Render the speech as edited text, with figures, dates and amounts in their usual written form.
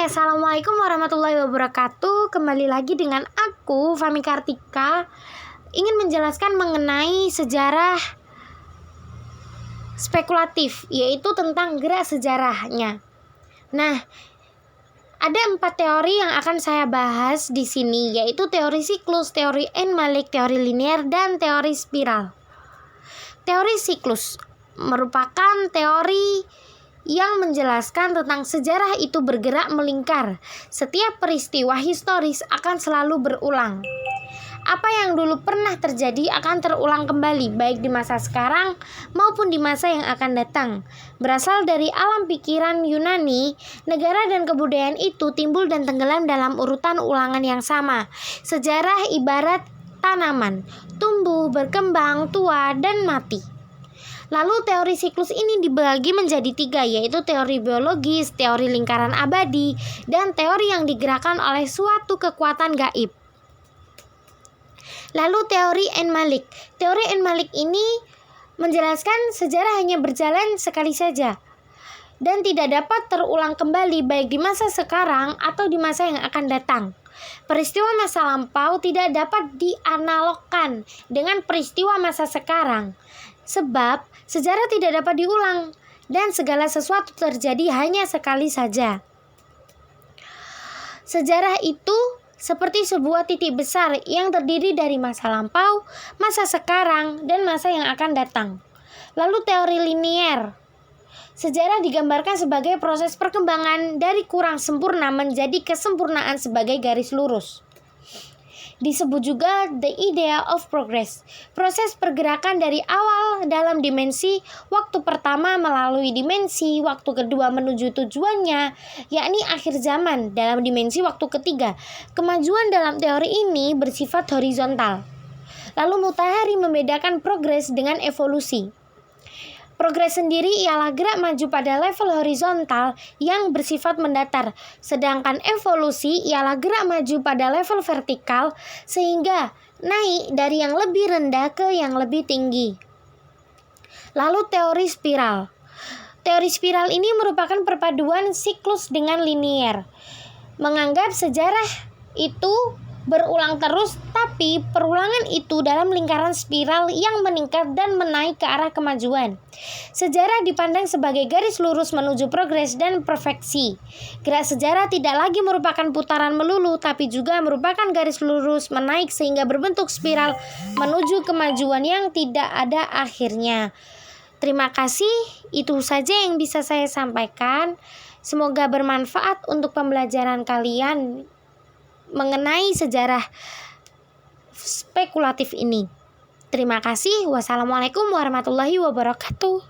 Assalamualaikum warahmatullahi wabarakatuh. Kembali lagi dengan aku, Fami Kartika, ingin menjelaskan mengenai sejarah spekulatif, yaitu tentang gerak sejarahnya. Nah, ada 4 teori yang akan saya bahas di sini, yaitu teori siklus, teori Einmalik, teori linear, dan teori spiral. Teori siklus merupakan teori yang menjelaskan tentang sejarah itu bergerak melingkar. Setiap peristiwa historis akan selalu berulang. Apa yang dulu pernah terjadi akan terulang kembali, baik di masa sekarang maupun di masa yang akan datang. Berasal dari alam pikiran Yunani, negara dan kebudayaan itu timbul dan tenggelam dalam urutan ulangan yang sama. Sejarah ibarat tanaman, tumbuh, berkembang, tua, dan mati. Lalu teori siklus ini dibagi menjadi 3, yaitu teori biologis, teori lingkaran abadi, dan teori yang digerakkan oleh suatu kekuatan gaib. Lalu teori Einmalik. Teori Einmalik ini menjelaskan sejarah hanya berjalan sekali saja dan tidak dapat terulang kembali baik di masa sekarang atau di masa yang akan datang. Peristiwa masa lampau tidak dapat dianalogkan dengan peristiwa masa sekarang, sebab sejarah tidak dapat diulang dan segala sesuatu terjadi hanya sekali saja. Sejarah itu seperti sebuah titik besar yang terdiri dari masa lampau, masa sekarang, dan masa yang akan datang. Lalu teori linear. Sejarah digambarkan sebagai proses perkembangan dari kurang sempurna menjadi kesempurnaan sebagai garis lurus. Disebut juga the idea of progress, proses pergerakan dari awal dalam dimensi waktu pertama melalui dimensi waktu kedua menuju tujuannya, yakni akhir zaman dalam dimensi waktu ketiga. Kemajuan dalam teori ini bersifat horizontal. Lalu Mutahari membedakan progres dengan evolusi. Progres sendiri ialah gerak maju pada level horizontal yang bersifat mendatar, sedangkan evolusi ialah gerak maju pada level vertikal sehingga naik dari yang lebih rendah ke yang lebih tinggi. Lalu teori spiral. Teori spiral ini merupakan perpaduan siklus dengan linear, menganggap sejarah itu berulang terus, tapi perulangan itu dalam lingkaran spiral yang meningkat dan menaik ke arah kemajuan. Sejarah dipandang sebagai garis lurus menuju progres dan perfeksi. Gerak sejarah tidak lagi merupakan putaran melulu, tapi juga merupakan garis lurus menaik sehingga berbentuk spiral menuju kemajuan yang tidak ada akhirnya. Terima kasih, itu saja yang bisa saya sampaikan. Semoga bermanfaat untuk pembelajaran kalian mengenai sejarah spekulatif ini. Terima kasih. Wassalamualaikum warahmatullahi wabarakatuh.